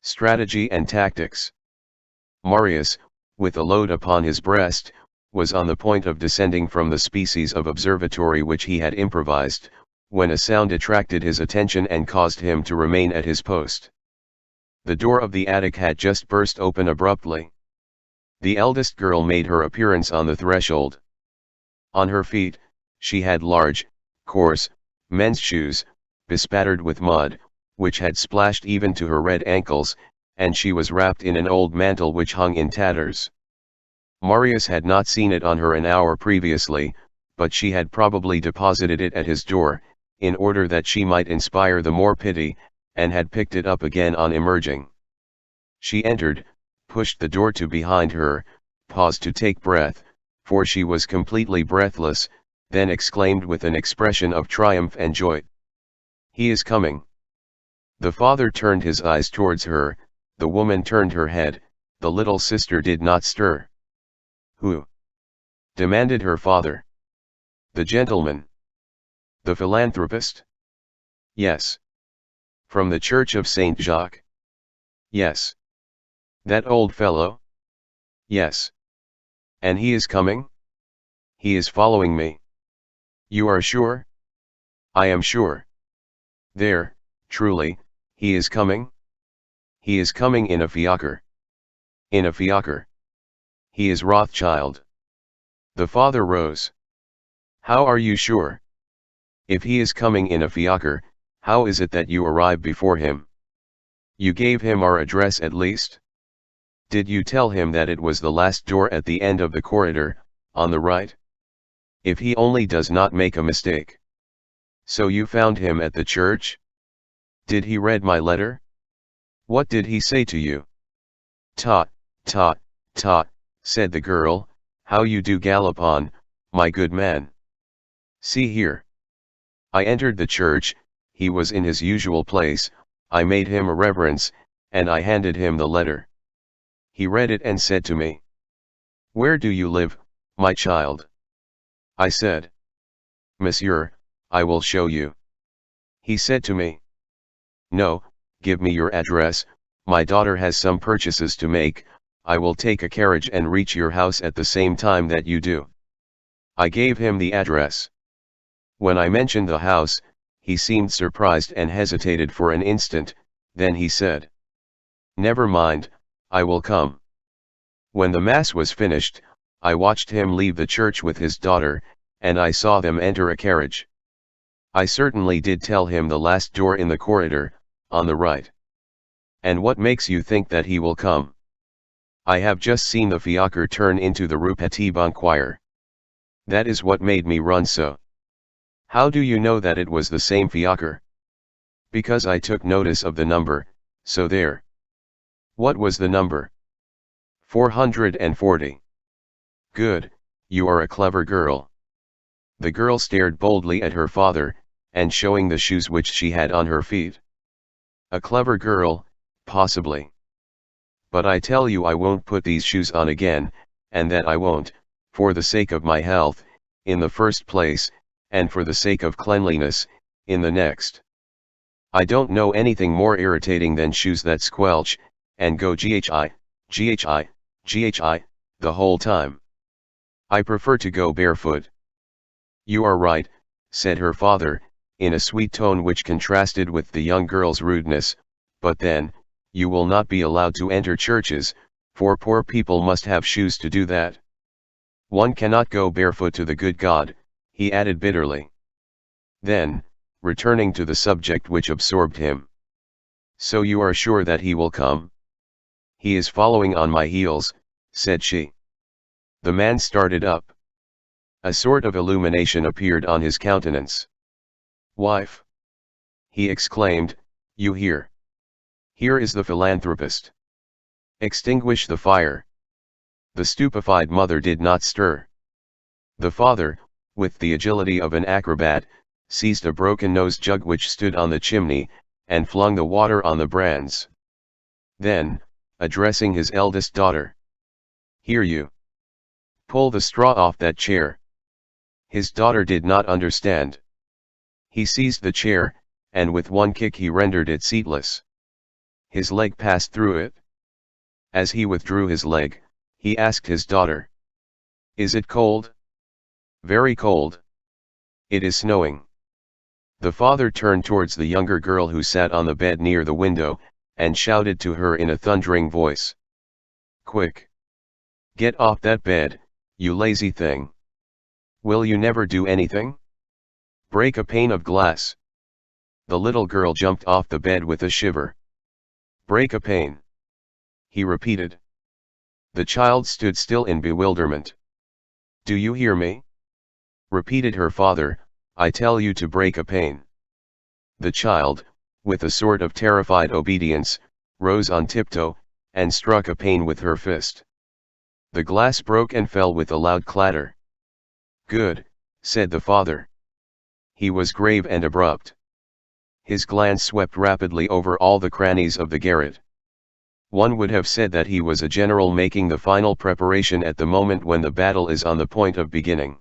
Strategy and tactics. Marius, with a load upon his breast, was on the point of descending from the species of observatory which he had improvised, when a sound attracted his attention and caused him to remain at his post. The door of the attic had just burst open abruptly. The eldest girl made her appearance on the threshold. On her feet, she had large, coarse, men's shoes, bespattered with mud, which had splashed even to her red ankles, and she was wrapped in an old mantle which hung in tatters. Marius had not seen it on her an hour previously, but she had probably deposited it at his door, in order that she might inspire the more pity, and had picked it up again on emerging. She entered, pushed the door to behind her, paused to take breath, for she was completely breathless, then exclaimed with an expression of triumph and joy, "He is coming!" The father turned his eyes towards her, the woman turned her head, the little sister did not stir. "Who?" demanded her father. "The gentleman." "The philanthropist?" "Yes." "From the Church of Saint Jacques?" "Yes." "That old fellow?" "Yes." "And he is coming?" "He is following me." "You are sure?" "I am sure." "There, truly, he is coming?" "He is coming in a fiacre." "In a fiacre?" "He is Rothschild." The father rose. "How are you sure? If he is coming in a fiacre, how is it that you arrive before him? You gave him our address at least? Did you tell him that it was the last door at the end of the corridor, on the right? If he only does not make a mistake. So you found him at the church? Did he read my letter? What did he say to you?" "Tot, tot, tot," said the girl, "how you do gallop on, my good man. See here. I entered the church, he was in his usual place, I made him a reverence, and I handed him the letter. He read it and said to me, 'Where do you live, my child?' I said, 'Monsieur, I will show you.' He said to me, 'No, give me your address, my daughter has some purchases to make, I will take a carriage and reach your house at the same time that you do.' I gave him the address. When I mentioned the house, he seemed surprised and hesitated for an instant, then he said, 'Never mind, I will come.' When the mass was finished, I watched him leave the church with his daughter, and I saw them enter a carriage. I certainly did tell him the last door in the corridor, on the right. And what makes you think that he will come? I have just seen the fiacre turn into the Rue Petit Banquier. That is what made me run so." "How do you know that it was the same fiacre?" "Because I took notice of the number, so there." "What was the number?" 440. "Good, you are a clever girl." The girl stared boldly at her father, and showing the shoes which she had on her feet. "A clever girl, possibly. But I tell you I won't put these shoes on again, and that I won't, for the sake of my health, in the first place, and for the sake of cleanliness, in the next. I don't know anything more irritating than shoes that squelch, and go ghi, ghi, ghi, the whole time. I prefer to go barefoot." "You are right," said her father, in a sweet tone which contrasted with the young girl's rudeness, "but then, you will not be allowed to enter churches, for poor people must have shoes to do that. One cannot go barefoot to the good God," he added bitterly. Then, returning to the subject which absorbed him, "So you are sure that he will come?" "He is following on my heels," said she. The man started up. A sort of illumination appeared on his countenance. "Wife!" he exclaimed, "you here? Here is the philanthropist. Extinguish the fire." The stupefied mother did not stir. The father, with the agility of an acrobat, seized a broken-nosed jug which stood on the chimney, and flung the water on the brands. Then, addressing his eldest daughter, "Here you! Pull the straw off that chair." His daughter did not understand. He seized the chair, and with one kick he rendered it seatless. His leg passed through it. As he withdrew his leg, he asked his daughter. Is it cold? Very cold. It is snowing. The father turned towards the younger girl who sat on the bed near the window, and shouted to her in a thundering voice. Quick! Get off that bed, you lazy thing. Will you never do anything? Break a pane of glass. The little girl jumped off the bed with a shiver. Break a pane, he repeated. The child stood still in bewilderment. Do you hear me? Repeated her father, I tell you to break a pane. The child, with a sort of terrified obedience, rose on tiptoe, and struck a pane with her fist. The glass broke and fell with a loud clatter. Good, said the father. He was grave and abrupt. His glance swept rapidly over all the crannies of the garret. One would have said that he was a general making the final preparation at the moment when the battle is on the point of beginning.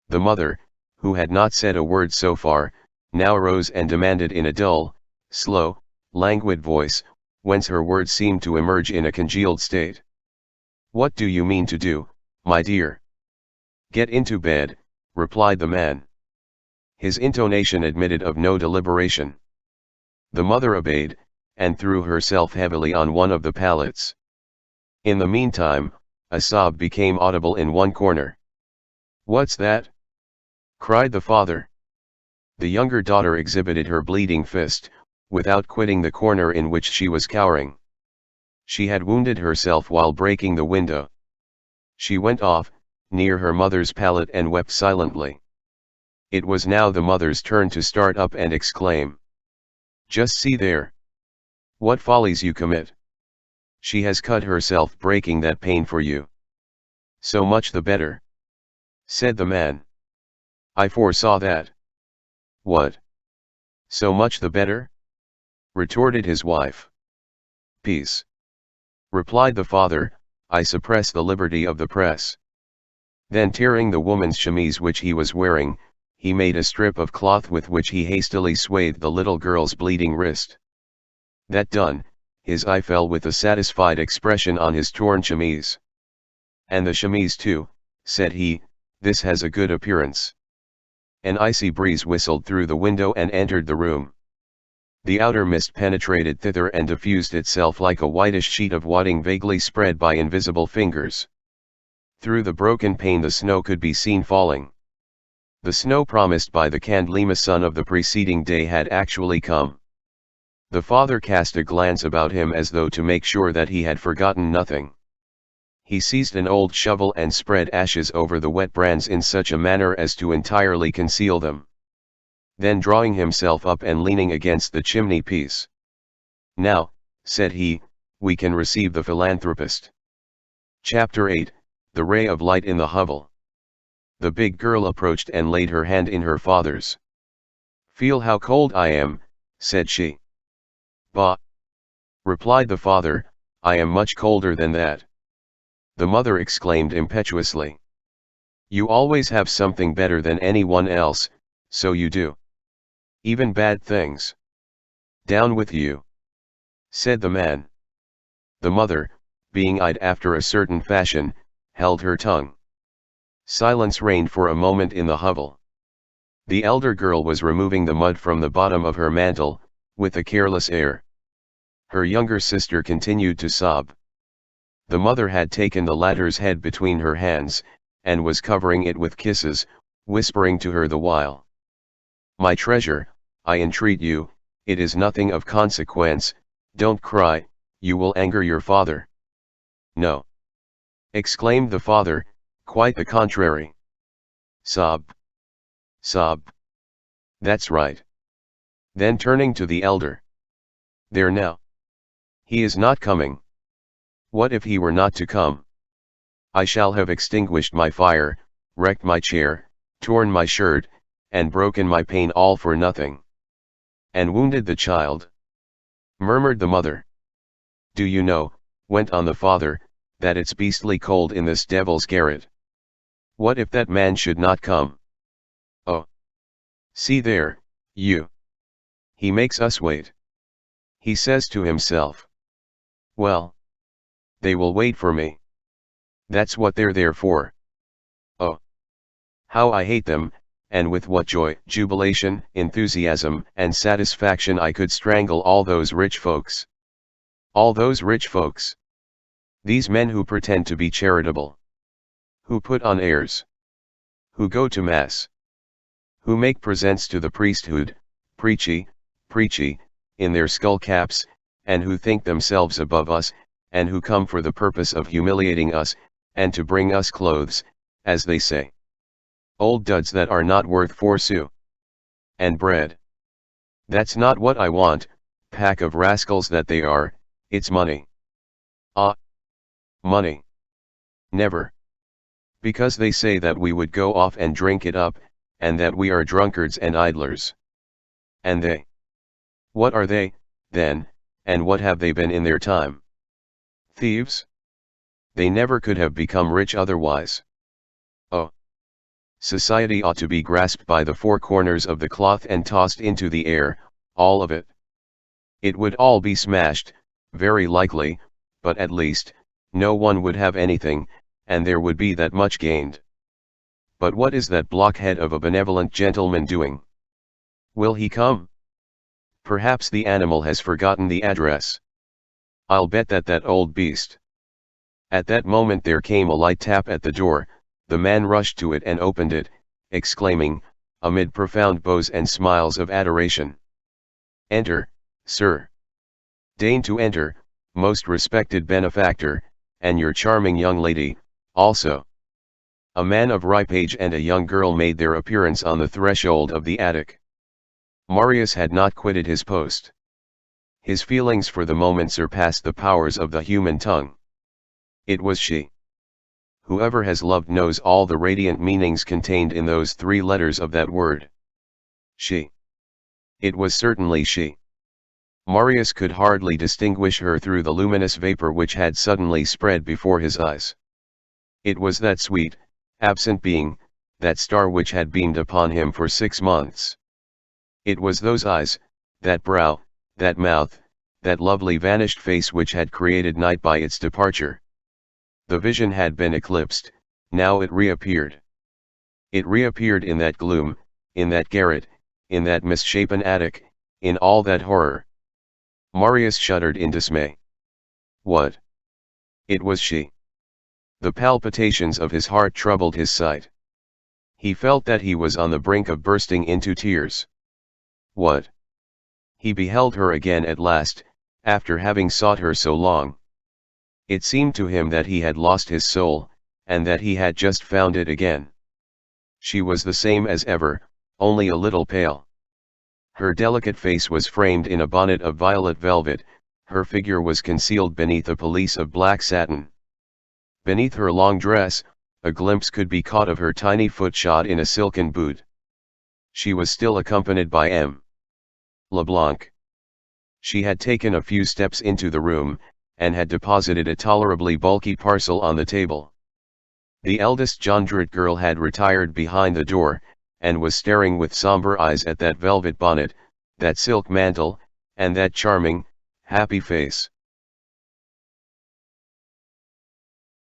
The mother, who had not said a word so far, now rose and demanded in a dull, slow, languid voice, whence her words seemed to emerge in a congealed state. What do you mean to do, my dear? Get into bed, replied the man. His intonation admitted of no deliberation. The mother obeyed, and threw herself heavily on one of the pallets. In the meantime, a sob became audible in one corner. What's that? Cried the father. The younger daughter exhibited her bleeding fist, without quitting the corner in which she was cowering. She had wounded herself while breaking the window. She went off, near her mother's pallet, and wept silently. It was now the mother's turn to start up and exclaim. Just see there! What follies you commit! She has cut herself breaking that pane for you. So much the better, said the man. I foresaw that. What? So much the better? Retorted his wife. Peace, replied the father, I suppress the liberty of the press. Then tearing the woman's chemise which he was wearing, he made a strip of cloth with which he hastily swathed the little girl's bleeding wrist. That done, his eye fell with a satisfied expression on his torn chemise. And the chemise too, said he, this has a good appearance. An icy breeze whistled through the window and entered the room. The outer mist penetrated thither and diffused itself like a whitish sheet of wadding vaguely spread by invisible fingers. Through the broken pane the snow could be seen falling. The snow promised by the Candlema sun of the preceding day had actually come. The father cast a glance about him as though to make sure that he had forgotten nothing. He seized an old shovel and spread ashes over the wet brands in such a manner as to entirely conceal them. Then drawing himself up and leaning against the chimney piece. Now, said he, we can receive the philanthropist. Chapter 8, The Ray of Light in the Hovel. The big girl approached and laid her hand in her father's. Feel how cold I am, said she. Bah! Replied the father, I am much colder than that. The mother exclaimed impetuously. You always have something better than anyone else, so you do. Even bad things. Down with you, said the man. The mother, being eyed after a certain fashion, held her tongue. Silence reigned for a moment in the hovel. The elder girl was removing the mud from the bottom of her mantle, with a careless air. Her younger sister continued to sob. The mother had taken the latter's head between her hands, and was covering it with kisses, whispering to her the while. My treasure, I entreat you, it is nothing of consequence, don't cry, you will anger your father. No, exclaimed the father, quite the contrary. Sob. Sob. That's right. Then turning to the elder. There now. He is not coming. What if he were not to come? I shall have extinguished my fire, wrecked my chair, torn my shirt, and broken my pane all for nothing. And wounded the child, murmured the mother. Do you know, went on the father, that it's beastly cold in this devil's garret? What if that man should not come? Oh! See there, you! He makes us wait. He says to himself. Well, they will wait for me. That's what they're there for. Oh, how I hate them, and with what joy, jubilation, enthusiasm, and satisfaction I could strangle all those rich folks. All those rich folks. These men who pretend to be charitable. Who put on airs. Who go to mass. Who make presents to the priesthood, preachy, in their skull caps, and who think themselves above us, and who come for the purpose of humiliating us, and to bring us clothes, as they say. Old duds that are not worth 4 sous. And bread. That's not what I want, pack of rascals that they are, it's money. Ah. Money. Never. Because they say that we would go off and drink it up, and that we are drunkards and idlers. And they? What are they, then, and what have they been in their time? Thieves? They never could have become rich otherwise. Oh. Society ought to be grasped by the 4 corners of the cloth and tossed into the air, all of it. It would all be smashed, very likely, but at least, no one would have anything, and there would be that much gained. But what is that blockhead of a benevolent gentleman doing? Will he come? Perhaps the animal has forgotten the address. I'll bet that old beast. At that moment there came a light tap at the door. The man rushed to it and opened it, exclaiming, amid profound bows and smiles of adoration. Enter, sir. Deign to enter, most respected benefactor, and your charming young lady, also. A man of ripe age and a young girl made their appearance on the threshold of the attic. Marius had not quitted his post. His feelings for the moment surpassed the powers of the human tongue. It was she. Whoever has loved knows all the radiant meanings contained in those 3 letters of that word. She. It was certainly she. Marius could hardly distinguish her through the luminous vapor which had suddenly spread before his eyes. It was that sweet, absent being, that star which had beamed upon him for 6 months. It was those eyes, that brow, that mouth, that lovely vanished face which had created night by its departure. The vision had been eclipsed, now it reappeared. It reappeared in that gloom, in that garret, in that misshapen attic, in all that horror. Marius shuddered in dismay. What? It was she. The palpitations of his heart troubled his sight. He felt that he was on the brink of bursting into tears. What? He beheld her again at last, after having sought her so long. It seemed to him that he had lost his soul, and that he had just found it again. She was the same as ever, only a little pale. Her delicate face was framed in a bonnet of violet velvet, her figure was concealed beneath a pelisse of black satin. Beneath her long dress, a glimpse could be caught of her tiny foot shod in a silken boot. She was still accompanied by M. Leblanc. She had taken a few steps into the room, and had deposited a tolerably bulky parcel on the table. The eldest Jondrette girl had retired behind the door, and was staring with somber eyes at that velvet bonnet, that silk mantle, and that charming, happy face.